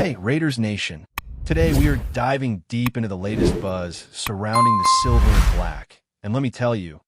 Hey, Raiders Nation. Today we are diving deep into the latest buzz surrounding the silver and black. And let me tell you,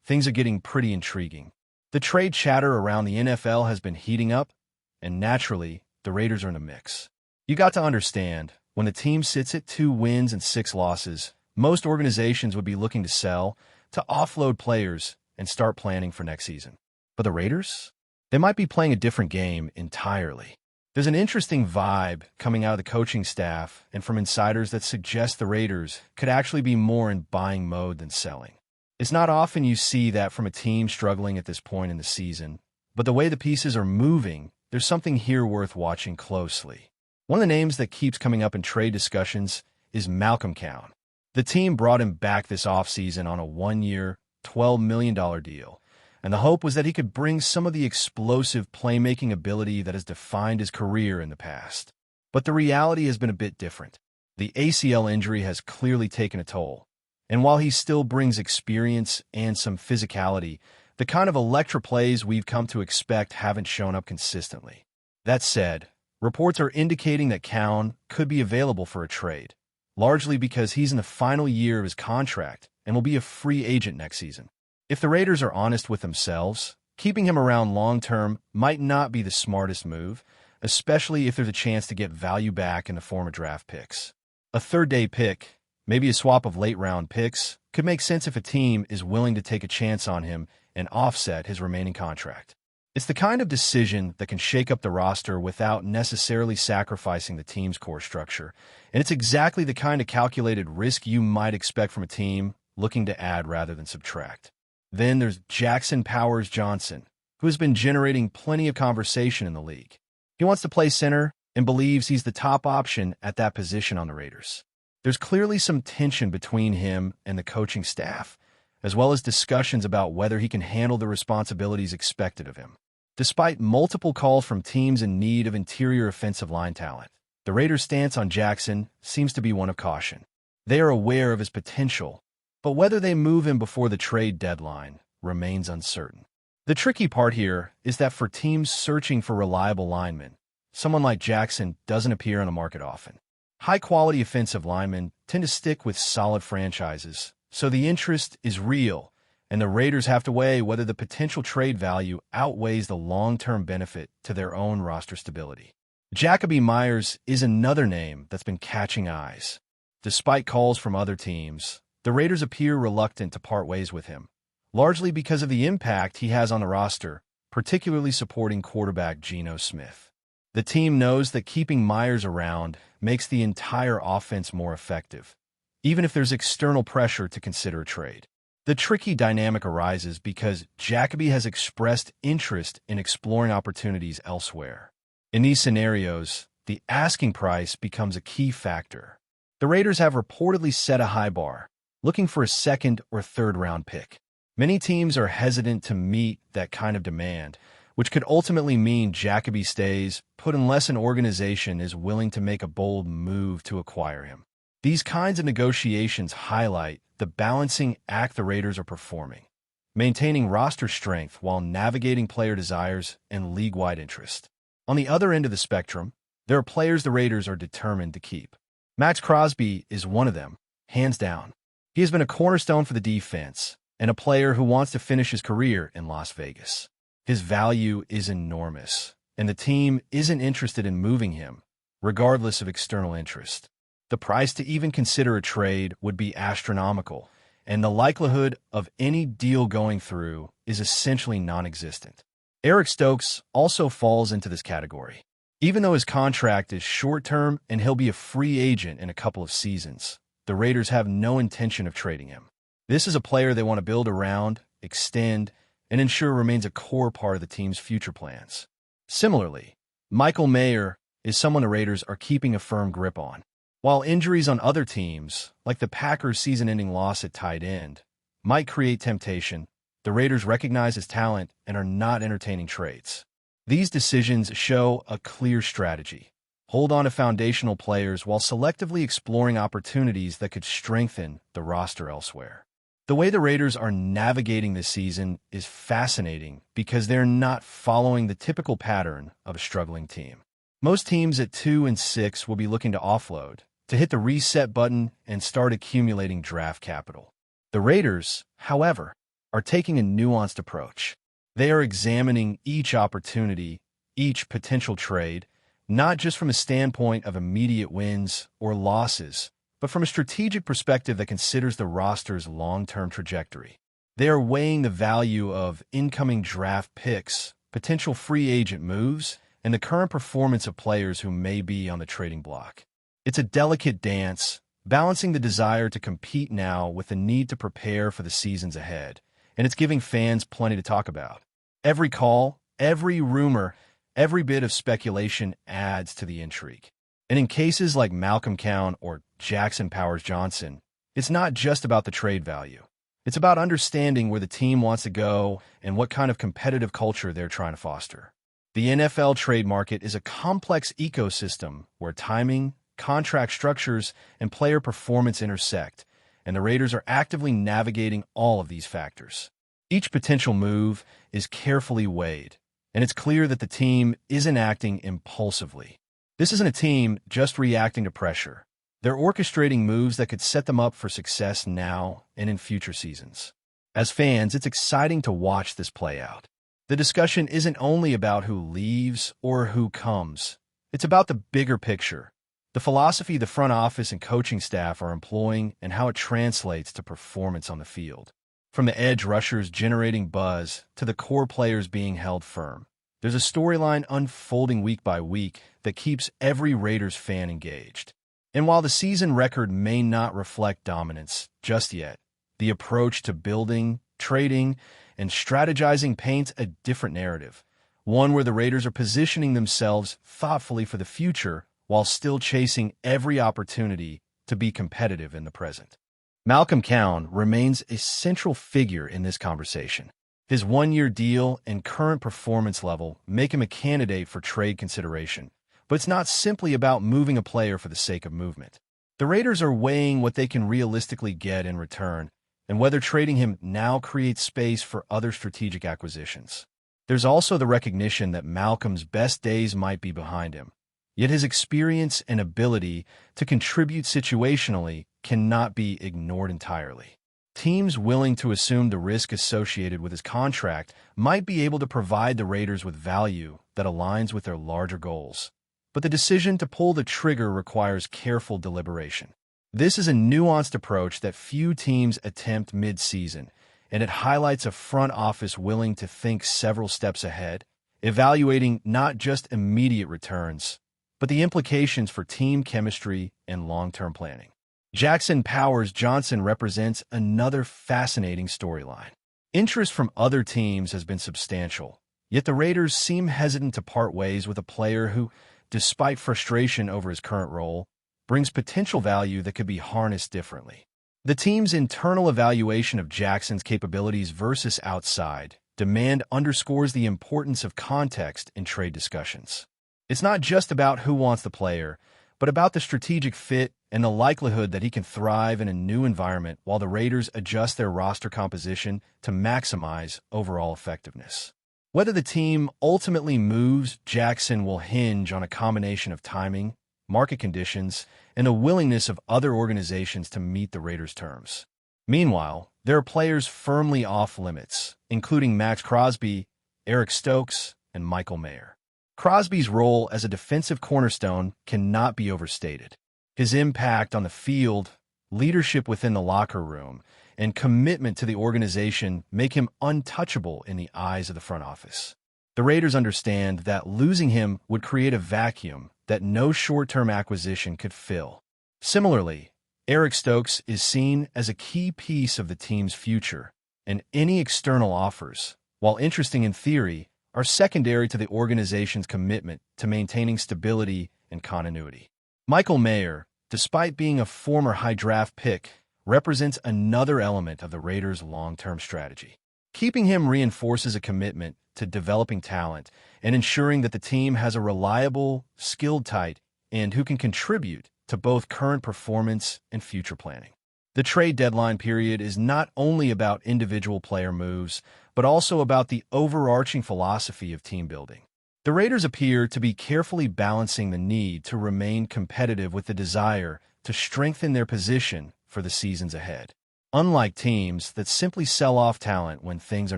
things are getting pretty intriguing. The trade chatter around the NFL has been heating up, and naturally, the Raiders are in the mix. You got to understand, when the team sits at 2 wins and 6 losses, most organizations would be looking to sell, to offload players, and start planning for next season. But the Raiders? They might be playing a different game entirely. There's an interesting vibe coming out of the coaching staff and from insiders that suggest the Raiders could actually be more in buying mode than selling. It's not often you see that from a team struggling at this point in the season, but the way the pieces are moving, there's something here worth watching closely. One of the names that keeps coming up in trade discussions is Malcolm Cowan. The team brought him back this offseason on a 1-year, $12 million deal, and the hope was that he could bring some of the explosive playmaking ability that has defined his career in the past. But the reality has been a bit different. The ACL injury has clearly taken a toll, and while he still brings experience and some physicality, the kind of electric plays we've come to expect haven't shown up consistently. That said, reports are indicating that Cowan could be available for a trade, largely because he's in the final year of his contract and will be a free agent next season. If the Raiders are honest with themselves, keeping him around long-term might not be the smartest move, especially if there's a chance to get value back in the form of draft picks. A third-day pick, maybe a swap of late-round picks, could make sense if a team is willing to take a chance on him and offset his remaining contract. It's the kind of decision that can shake up the roster without necessarily sacrificing the team's core structure, and it's exactly the kind of calculated risk you might expect from a team looking to add rather than subtract. Then there's Jackson Powers-Johnson, who has been generating plenty of conversation in the league. He wants to play center and believes he's the top option at that position on the Raiders. There's clearly some tension between him and the coaching staff, as well as discussions about whether he can handle the responsibilities expected of him. Despite multiple calls from teams in need of interior offensive line talent, the Raiders' stance on Jackson seems to be one of caution. They are aware of his potential, but whether they move him before the trade deadline remains uncertain. The tricky part here is that for teams searching for reliable linemen, someone like Jackson doesn't appear on the market often. High-quality offensive linemen tend to stick with solid franchises, so the interest is real, and the Raiders have to weigh whether the potential trade value outweighs the long-term benefit to their own roster stability. Jakobi Meyers is another name that's been catching eyes. Despite calls from other teams, the Raiders appear reluctant to part ways with him, largely because of the impact he has on the roster, particularly supporting quarterback Geno Smith. The team knows that keeping Meyers around makes the entire offense more effective, even if there's external pressure to consider a trade. The tricky dynamic arises because Jakobi has expressed interest in exploring opportunities elsewhere. In these scenarios, the asking price becomes a key factor. The Raiders have reportedly set a high bar, looking for a second or third-round pick. Many teams are hesitant to meet that kind of demand, which could ultimately mean Jakobi stays put unless an organization is willing to make a bold move to acquire him. These kinds of negotiations highlight the balancing act the Raiders are performing, maintaining roster strength while navigating player desires and league-wide interest. On the other end of the spectrum, there are players the Raiders are determined to keep. Max Crosby is one of them, hands down. He has been a cornerstone for the defense and a player who wants to finish his career in Las Vegas. His value is enormous, and the team isn't interested in moving him, regardless of external interest. The price to even consider a trade would be astronomical, and the likelihood of any deal going through is essentially non-existent. Eric Stokes also falls into this category. Even though his contract is short-term and he'll be a free agent in a couple of seasons, the Raiders have no intention of trading him. This is a player they want to build around, extend, and ensure remains a core part of the team's future plans. Similarly, Michael Mayer is someone the Raiders are keeping a firm grip on. While injuries on other teams, like the Packers' season-ending loss at tight end, might create temptation, the Raiders recognize his talent and are not entertaining trades. These decisions show a clear strategy. Hold on to foundational players while selectively exploring opportunities that could strengthen the roster elsewhere. The way the Raiders are navigating this season is fascinating because they're not following the typical pattern of a struggling team. Most teams at 2 and 6 will be looking to offload, to hit the reset button and start accumulating draft capital. The Raiders, however, are taking a nuanced approach. They are examining each opportunity, each potential trade, not just from a standpoint of immediate wins or losses, but from a strategic perspective that considers the roster's long-term trajectory. They are weighing the value of incoming draft picks, potential free agent moves, and the current performance of players who may be on the trading block. It's a delicate dance, balancing the desire to compete now with the need to prepare for the seasons ahead, and it's giving fans plenty to talk about. Every call, every rumor, every bit of speculation adds to the intrigue. And in cases like Malcolm Cowan or Jackson Powers-Johnson, it's not just about the trade value. It's about understanding where the team wants to go and what kind of competitive culture they're trying to foster. The NFL trade market is a complex ecosystem where timing, contract structures, and player performance intersect, and the Raiders are actively navigating all of these factors. Each potential move is carefully weighed, and it's clear that the team isn't acting impulsively. This isn't a team just reacting to pressure. They're orchestrating moves that could set them up for success now and in future seasons. As fans, it's exciting to watch this play out. The discussion isn't only about who leaves or who comes. It's about the bigger picture, the philosophy the front office and coaching staff are employing and how it translates to performance on the field. From the edge rushers generating buzz to the core players being held firm, there's a storyline unfolding week by week that keeps every Raiders fan engaged. And while the season record may not reflect dominance just yet, the approach to building, trading, and strategizing paints a different narrative, one where the Raiders are positioning themselves thoughtfully for the future while still chasing every opportunity to be competitive in the present. Malcolm Cowan remains a central figure in this conversation. His one-year deal and current performance level make him a candidate for trade consideration, but it's not simply about moving a player for the sake of movement. The Raiders are weighing what they can realistically get in return and whether trading him now creates space for other strategic acquisitions. There's also the recognition that Malcolm's best days might be behind him, yet his experience and ability to contribute situationally cannot be ignored entirely. Teams willing to assume the risk associated with his contract might be able to provide the Raiders with value that aligns with their larger goals. But the decision to pull the trigger requires careful deliberation. This is a nuanced approach that few teams attempt mid-season, and it highlights a front office willing to think several steps ahead, evaluating not just immediate returns, but the implications for team chemistry and long-term planning. Jackson Powers-Johnson represents another fascinating storyline. Interest from other teams has been substantial, yet the Raiders seem hesitant to part ways with a player who, despite frustration over his current role, brings potential value that could be harnessed differently. The team's internal evaluation of Jackson's capabilities versus outside demand underscores the importance of context in trade discussions. It's not just about who wants the player, but about the strategic fit and the likelihood that he can thrive in a new environment while the Raiders adjust their roster composition to maximize overall effectiveness. Whether the team ultimately moves Jackson will hinge on a combination of timing, market conditions, and a willingness of other organizations to meet the Raiders' terms. Meanwhile, there are players firmly off limits, including Max Crosby, Eric Stokes, and Michael Mayer. Crosby's role as a defensive cornerstone cannot be overstated. His impact on the field, leadership within the locker room, and commitment to the organization make him untouchable in the eyes of the front office. The Raiders understand that losing him would create a vacuum that no short-term acquisition could fill. Similarly, Eric Stokes is seen as a key piece of the team's future, and any external offers, while interesting in theory, are secondary to the organization's commitment to maintaining stability and continuity. Michael Mayer, despite being a former high-draft pick, represents another element of the Raiders' long-term strategy. Keeping him reinforces a commitment to developing talent and ensuring that the team has a reliable, skilled tight end who can contribute to both current performance and future planning. The trade deadline period is not only about individual player moves, but also about the overarching philosophy of team building. The Raiders appear to be carefully balancing the need to remain competitive with the desire to strengthen their position for the seasons ahead. Unlike teams that simply sell off talent when things are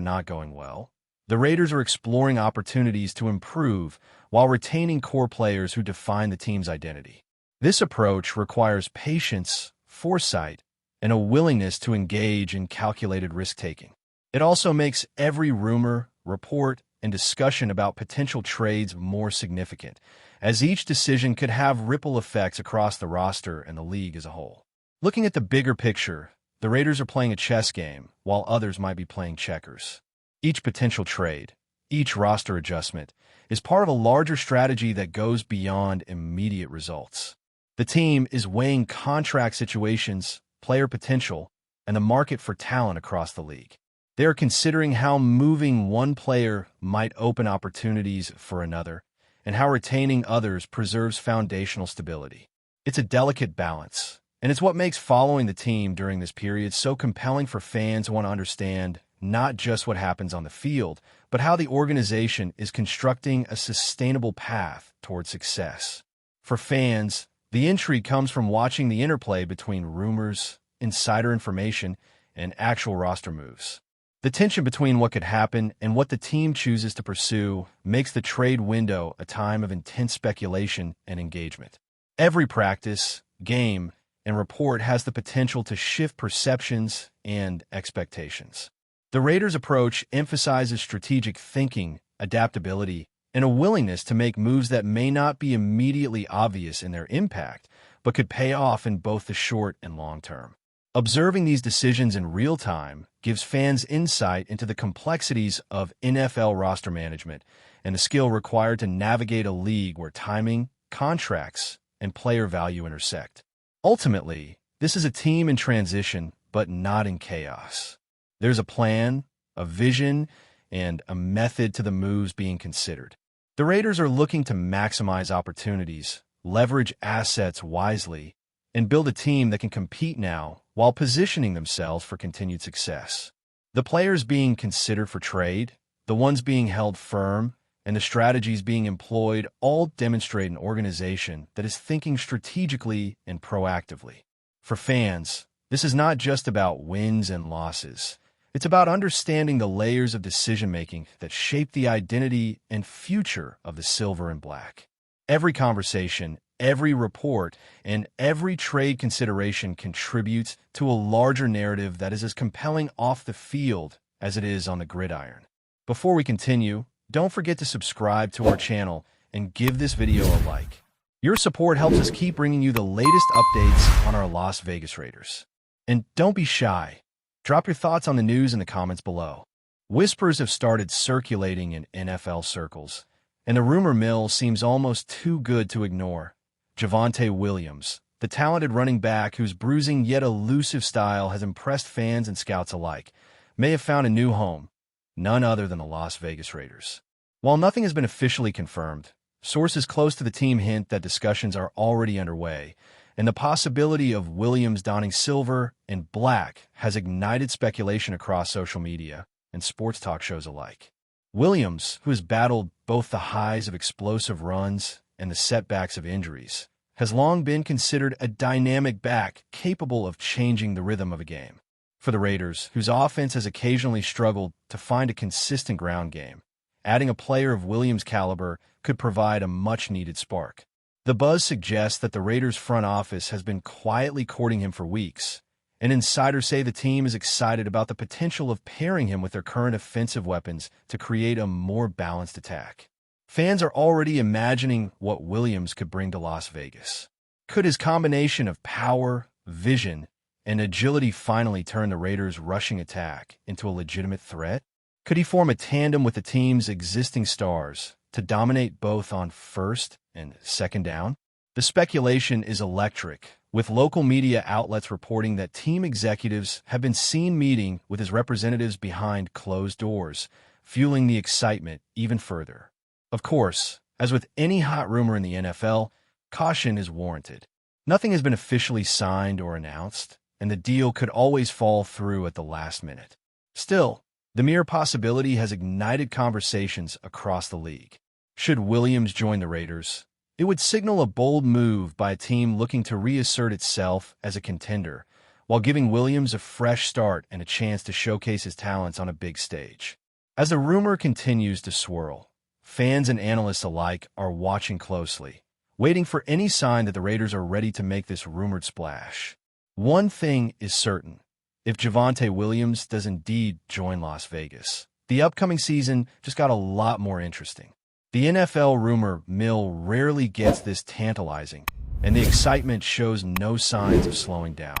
not going well, the Raiders are exploring opportunities to improve while retaining core players who define the team's identity. This approach requires patience, foresight, and a willingness to engage in calculated risk-taking. It also makes every rumor, report, and discussion about potential trades more significant, as each decision could have ripple effects across the roster and the league as a whole. Looking at the bigger picture, the Raiders are playing a chess game, while others might be playing checkers. Each potential trade, each roster adjustment, is part of a larger strategy that goes beyond immediate results. The team is weighing contract situations, player potential, and the market for talent across the league. They are considering how moving one player might open opportunities for another, and how retaining others preserves foundational stability. It's a delicate balance, and it's what makes following the team during this period so compelling for fans who want to understand not just what happens on the field, but how the organization is constructing a sustainable path toward success. For fans, the intrigue comes from watching the interplay between rumors, insider information, and actual roster moves. The tension between what could happen and what the team chooses to pursue makes the trade window a time of intense speculation and engagement. Every practice, game, and report has the potential to shift perceptions and expectations. The Raiders' approach emphasizes strategic thinking, adaptability, and a willingness to make moves that may not be immediately obvious in their impact, but could pay off in both the short and long term. Observing these decisions in real time gives fans insight into the complexities of NFL roster management and the skill required to navigate a league where timing, contracts, and player value intersect. Ultimately, this is a team in transition, but not in chaos. There's a plan, a vision, and a method to the moves being considered. The Raiders are looking to maximize opportunities, leverage assets wisely, and build a team that can compete now while positioning themselves for continued success. The players being considered for trade, the ones being held firm, and the strategies being employed all demonstrate an organization that is thinking strategically and proactively. For fans, this is not just about wins and losses. It's about understanding the layers of decision-making that shape the identity and future of the silver and black. Every conversation, every report, and every trade consideration contributes to a larger narrative that is as compelling off the field as it is on the gridiron. Before we continue, don't forget to subscribe to our channel and give this video a like. Your support helps us keep bringing you the latest updates on our Las Vegas Raiders. And don't be shy. Drop your thoughts on the news in the comments below. Whispers have started circulating in NFL circles, and the rumor mill seems almost too good to ignore. Javonte Williams, the talented running back whose bruising yet elusive style has impressed fans and scouts alike, may have found a new home, none other than the Las Vegas Raiders. While nothing has been officially confirmed, sources close to the team hint that discussions are already underway, and the possibility of Williams donning silver and black has ignited speculation across social media and sports talk shows alike. Williams, who has battled both the highs of explosive runs and the setbacks of injuries, has long been considered a dynamic back capable of changing the rhythm of a game. For the Raiders, whose offense has occasionally struggled to find a consistent ground game, adding a player of Williams' caliber could provide a much-needed spark. The buzz suggests that the Raiders' front office has been quietly courting him for weeks, and insiders say the team is excited about the potential of pairing him with their current offensive weapons to create a more balanced attack. Fans are already imagining what Williams could bring to Las Vegas. Could his combination of power, vision, and agility finally turn the Raiders' rushing attack into a legitimate threat? Could he form a tandem with the team's existing stars to dominate both on first and second down? The speculation is electric, with local media outlets reporting that team executives have been seen meeting with his representatives behind closed doors, fueling the excitement even further. Of course, as with any hot rumor in the NFL, caution is warranted. Nothing has been officially signed or announced, and the deal could always fall through at the last minute. Still, the mere possibility has ignited conversations across the league. Should Williams join the Raiders, it would signal a bold move by a team looking to reassert itself as a contender, while giving Williams a fresh start and a chance to showcase his talents on a big stage. As the rumor continues to swirl, fans and analysts alike are watching closely, waiting for any sign that the Raiders are ready to make this rumored splash. One thing is certain: if Javonte Williams does indeed join Las Vegas, the upcoming season just got a lot more interesting. The NFL rumor mill rarely gets this tantalizing, and the excitement shows no signs of slowing down.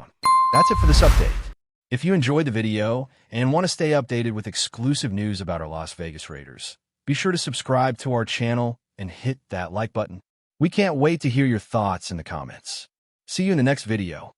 That's it for this update. If you enjoyed the video and want to stay updated with exclusive news about our Las Vegas Raiders, be sure to subscribe to our channel and hit that like button. We can't wait to hear your thoughts in the comments. See you in the next video.